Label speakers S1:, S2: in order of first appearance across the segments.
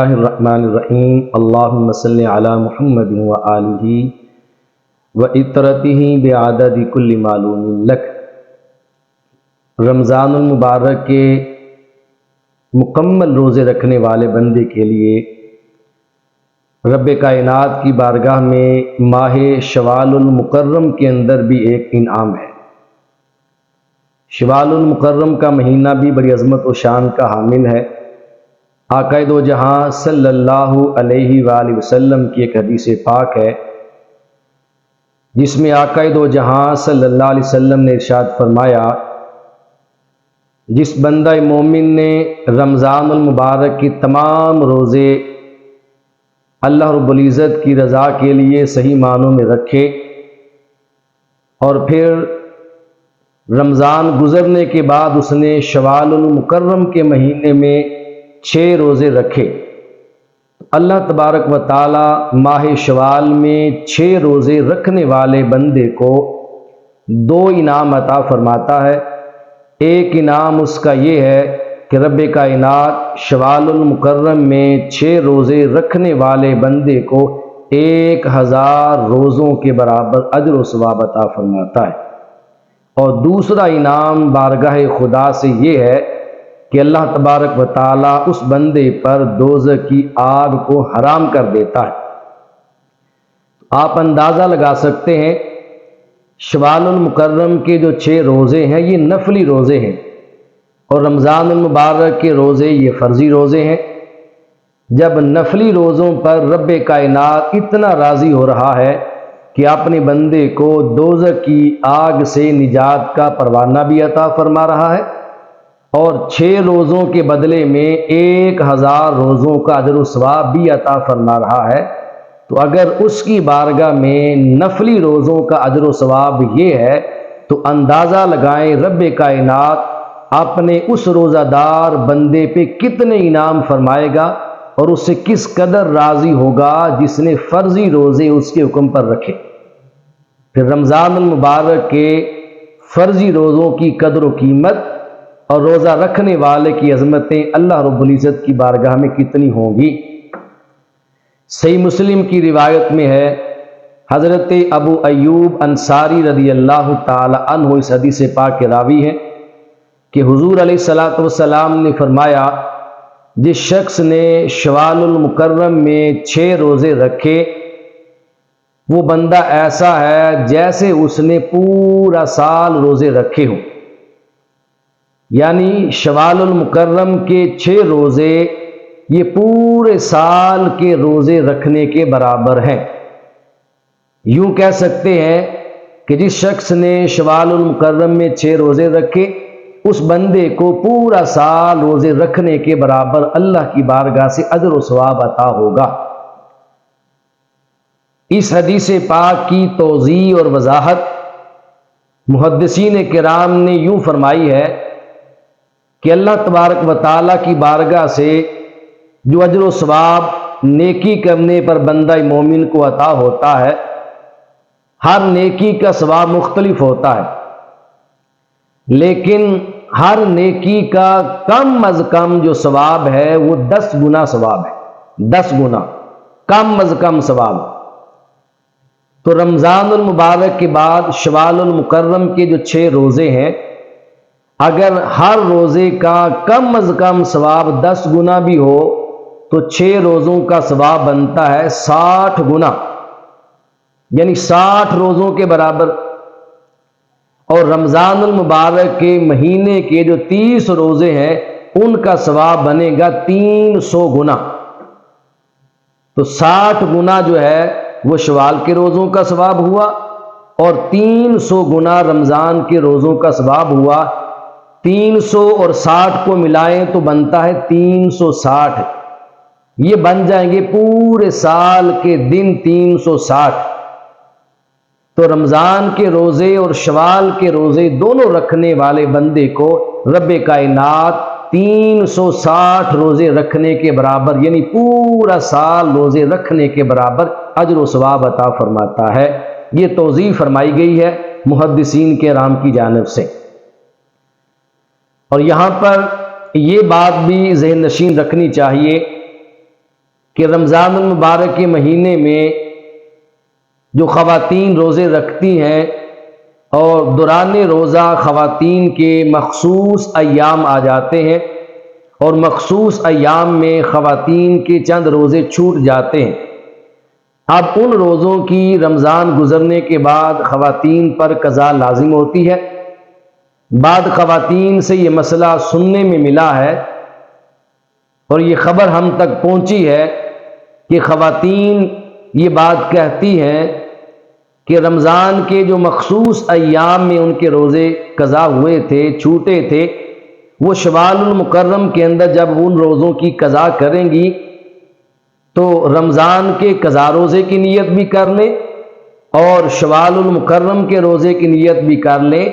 S1: اللہ الرحمن الرحیم اللہم صلی علی محمد وآلہ وعطرتہ بعدد کل معلوم لک۔ رمضان المبارک کے مکمل روزے رکھنے والے بندے کے لیے رب کائنات کی بارگاہ میں ماہ شوال المکرم کے اندر بھی ایک انعام ہے۔ شوال المکرم کا مہینہ بھی بڑی عظمت و شان کا حامل ہے۔ آقا دو جہاں صلی اللہ علیہ وآلہ وسلم کی ایک حدیث پاک ہے جس میں آقا دو جہاں صلی اللہ علیہ وسلم نے ارشاد فرمایا، جس بندہ مومن نے رمضان المبارک کی تمام روزے اللہ رب العزت کی رضا کے لیے صحیح معنوں میں رکھے اور پھر رمضان گزرنے کے بعد اس نے شوال المکرم کے مہینے میں 6 روزے رکھے، اللہ تبارک و تعالی ماہ شوال میں 6 روزے رکھنے والے بندے کو 2 انعام عطا فرماتا ہے۔ ایک انعام اس کا یہ ہے کہ رب کائنات شوال المکرم میں 6 روزے رکھنے والے بندے کو 1000 روزوں کے برابر اجر و ثواب عطا فرماتا ہے، اور دوسرا انعام بارگاہ خدا سے یہ ہے کہ اللہ تبارک و تعالیٰ اس بندے پر دوزخ کی آگ کو حرام کر دیتا ہے۔ آپ اندازہ لگا سکتے ہیں شوال المکرم کے جو 6 روزے ہیں یہ نفلی روزے ہیں، اور رمضان المبارک کے روزے یہ فرضی روزے ہیں۔ جب نفلی روزوں پر رب کائنات اتنا راضی ہو رہا ہے کہ اپنے بندے کو دوزخ کی آگ سے نجات کا پروانہ بھی عطا فرما رہا ہے اور 6 روزوں کے بدلے میں 1000 روزوں کا اجر و ثواب بھی عطا فرما رہا ہے، تو اگر اس کی بارگاہ میں نفلی روزوں کا اجر و ثواب یہ ہے تو اندازہ لگائیں رب کائنات اپنے اس روزہ دار بندے پہ کتنے انعام فرمائے گا اور اس سے کس قدر راضی ہوگا جس نے فرضی روزے اس کے حکم پر رکھے۔ پھر رمضان المبارک کے فرضی روزوں کی قدر و قیمت اور روزہ رکھنے والے کی عظمتیں اللہ رب العزت کی بارگاہ میں کتنی ہوں گی۔ صحیح مسلم کی روایت میں ہے، حضرت ابو ایوب انصاری رضی اللہ تعالی عنہ اس حدیث پاک کے راوی ہیں کہ حضور علیہ الصلوۃ والسلام نے فرمایا، جس شخص نے شوال المکرم میں 6 روزے رکھے وہ بندہ ایسا ہے جیسے اس نے پورا سال روزے رکھے ہوں، یعنی شوال المکرم کے 6 روزے یہ پورے سال کے روزے رکھنے کے برابر ہیں۔ یوں کہہ سکتے ہیں کہ جس شخص نے شوال المکرم میں 6 روزے رکھے اس بندے کو پورا سال روزے رکھنے کے برابر اللہ کی بارگاہ سے اجر و ثواب عطا ہوگا۔ اس حدیث پاک کی توضیح اور وضاحت محدثین کرام نے یوں فرمائی ہے کہ اللہ تبارک و تعالیٰ کی بارگاہ سے جو اجر و ثواب نیکی کرنے پر بندہ مومن کو عطا ہوتا ہے، ہر نیکی کا ثواب مختلف ہوتا ہے، لیکن ہر نیکی کا کم از کم جو ثواب ہے وہ 10 گنا ثواب ہے، 10 گنا کم از کم ثواب۔ تو رمضان المبارک کے بعد شوال المکرم کے جو 6 روزے ہیں، اگر ہر روزے کا کم از کم ثواب 10 گنا بھی ہو تو 6 روزوں کا ثواب بنتا ہے 60 گنا، یعنی 60 روزوں کے برابر۔ اور رمضان المبارک کے مہینے کے جو 30 روزے ہیں ان کا ثواب بنے گا 300 گنا۔ تو 60 گنا جو ہے وہ شوال کے روزوں کا ثواب ہوا اور 300 گنا رمضان کے روزوں کا ثواب ہوا۔ 300 اور 60 کو ملائیں تو بنتا ہے 360، یہ بن جائیں گے پورے سال کے دن 360۔ تو رمضان کے روزے اور شوال کے روزے دونوں رکھنے والے بندے کو رب کائنات 360 روزے رکھنے کے برابر، یعنی پورا سال روزے رکھنے کے برابر اجر و ثواب عطا فرماتا ہے۔ یہ توضیح فرمائی گئی ہے محدثین کرام کی جانب سے۔ اور یہاں پر یہ بات بھی ذہن نشین رکھنی چاہیے کہ رمضان المبارک کے مہینے میں جو خواتین روزے رکھتی ہیں اور دوران روزہ خواتین کے مخصوص ایام آ جاتے ہیں اور مخصوص ایام میں خواتین کے چند روزے چھوٹ جاتے ہیں، اب ان روزوں کی رمضان گزرنے کے بعد خواتین پر قضا لازم ہوتی ہے۔ بعد خواتین سے یہ مسئلہ سننے میں ملا ہے اور یہ خبر ہم تک پہنچی ہے کہ خواتین یہ بات کہتی ہیں کہ رمضان کے جو مخصوص ایام میں ان کے روزے قضا ہوئے تھے، چھوٹے تھے، وہ شوال المکرم کے اندر جب ان روزوں کی قضا کریں گی تو رمضان کے قضا روزے کی نیت بھی کر لیں اور شوال المکرم کے روزے کی نیت بھی کر لیں،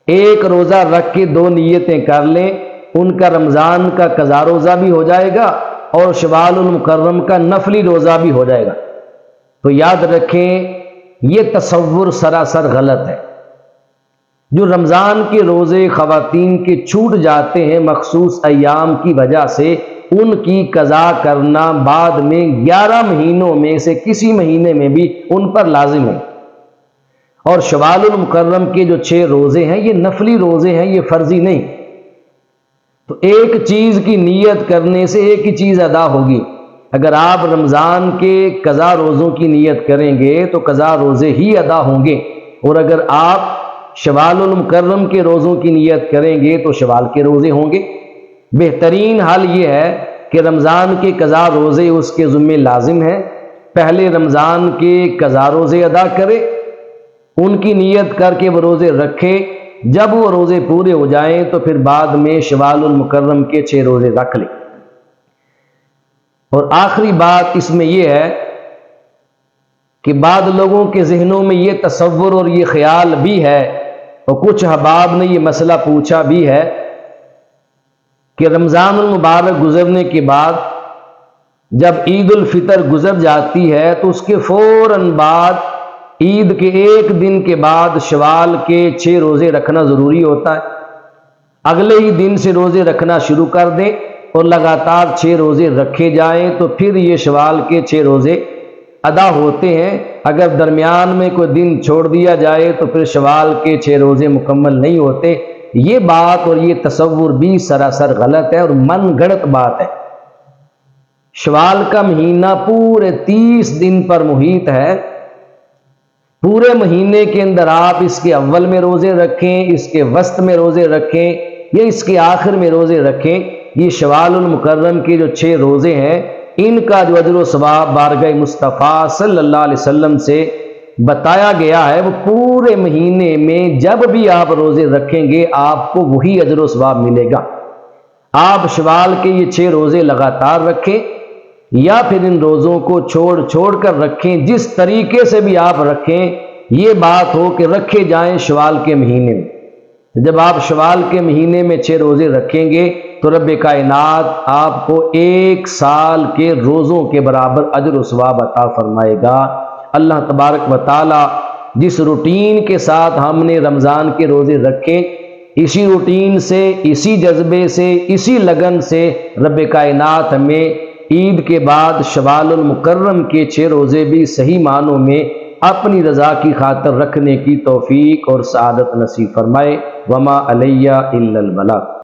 S1: ایک روزہ رکھ کے دو نیتیں کر لیں، ان کا رمضان کا قضا روزہ بھی ہو جائے گا اور شوال المکرم کا نفلی روزہ بھی ہو جائے گا۔ تو یاد رکھیں یہ تصور سراسر غلط ہے۔ جو رمضان کے روزے خواتین کے چھوٹ جاتے ہیں مخصوص ایام کی وجہ سے، ان کی قضا کرنا بعد میں 11 مہینوں میں سے کسی مہینے میں بھی ان پر لازم ہے۔ اور شوال المکرم کے جو 6 روزے ہیں یہ نفلی روزے ہیں، یہ فرضی نہیں۔ تو ایک چیز کی نیت کرنے سے ایک ہی چیز ادا ہوگی۔ اگر آپ رمضان کے قضا روزوں کی نیت کریں گے تو قضا روزے ہی ادا ہوں گے، اور اگر آپ شوال المکرم کے روزوں کی نیت کریں گے تو شوال کے روزے ہوں گے۔ بہترین حل یہ ہے کہ رمضان کے قضا روزے اس کے ذمہ لازم ہیں، پہلے رمضان کے قضا روزے ادا کرے، ان کی نیت کر کے وہ روزے رکھے، جب وہ روزے پورے ہو جائیں تو پھر بعد میں شوال المکرم کے 6 روزے رکھ لیں۔ اور آخری بات اس میں یہ ہے کہ بعض لوگوں کے ذہنوں میں یہ تصور اور یہ خیال بھی ہے، اور کچھ احباب نے یہ مسئلہ پوچھا بھی ہے کہ رمضان المبارک گزرنے کے بعد جب عید الفطر گزر جاتی ہے تو اس کے فوراً بعد عید کے ایک دن کے بعد شوال کے 6 روزے رکھنا ضروری ہوتا ہے۔ اگلے ہی دن سے روزے رکھنا شروع کر دیں اور لگاتار 6 روزے رکھے جائیں تو پھر یہ شوال کے 6 روزے ادا ہوتے ہیں۔ اگر درمیان میں کوئی دن چھوڑ دیا جائے تو پھر شوال کے 6 روزے مکمل نہیں ہوتے۔ یہ بات اور یہ تصور بھی سراسر غلط ہے اور من گھڑت بات ہے۔ شوال کا مہینہ پورے 30 دن پر محیط ہے۔ پورے مہینے کے اندر آپ اس کے اول میں روزے رکھیں، اس کے وسط میں روزے رکھیں یا اس کے آخر میں روزے رکھیں، یہ شوال المکرم کے جو 6 روزے ہیں ان کا جو اجر و ثواب بارگاہ مصطفیٰ صلی اللہ علیہ وسلم سے بتایا گیا ہے، وہ پورے مہینے میں جب بھی آپ روزے رکھیں گے آپ کو وہی اجر و ثواب ملے گا۔ آپ شوال کے یہ 6 روزے لگاتار رکھیں یا پھر ان روزوں کو چھوڑ کر رکھیں، جس طریقے سے بھی آپ رکھیں، یہ بات ہو کہ رکھے جائیں شوال کے مہینے میں۔ جب آپ شوال کے مہینے میں 6 روزے رکھیں گے تو رب کائنات آپ کو 1 سال کے روزوں کے برابر اجر و ثواب عطا فرمائے گا۔ اللہ تبارک و تعالی جس روٹین کے ساتھ ہم نے رمضان کے روزے رکھے، اسی روٹین سے، اسی جذبے سے، اسی لگن سے رب کائنات ہمیں عید کے بعد شوال المکرم کے 6 روزے بھی صحیح معنوں میں اپنی رضا کی خاطر رکھنے کی توفیق اور سعادت نصیب فرمائے۔ وما علیہ الا البلاغ۔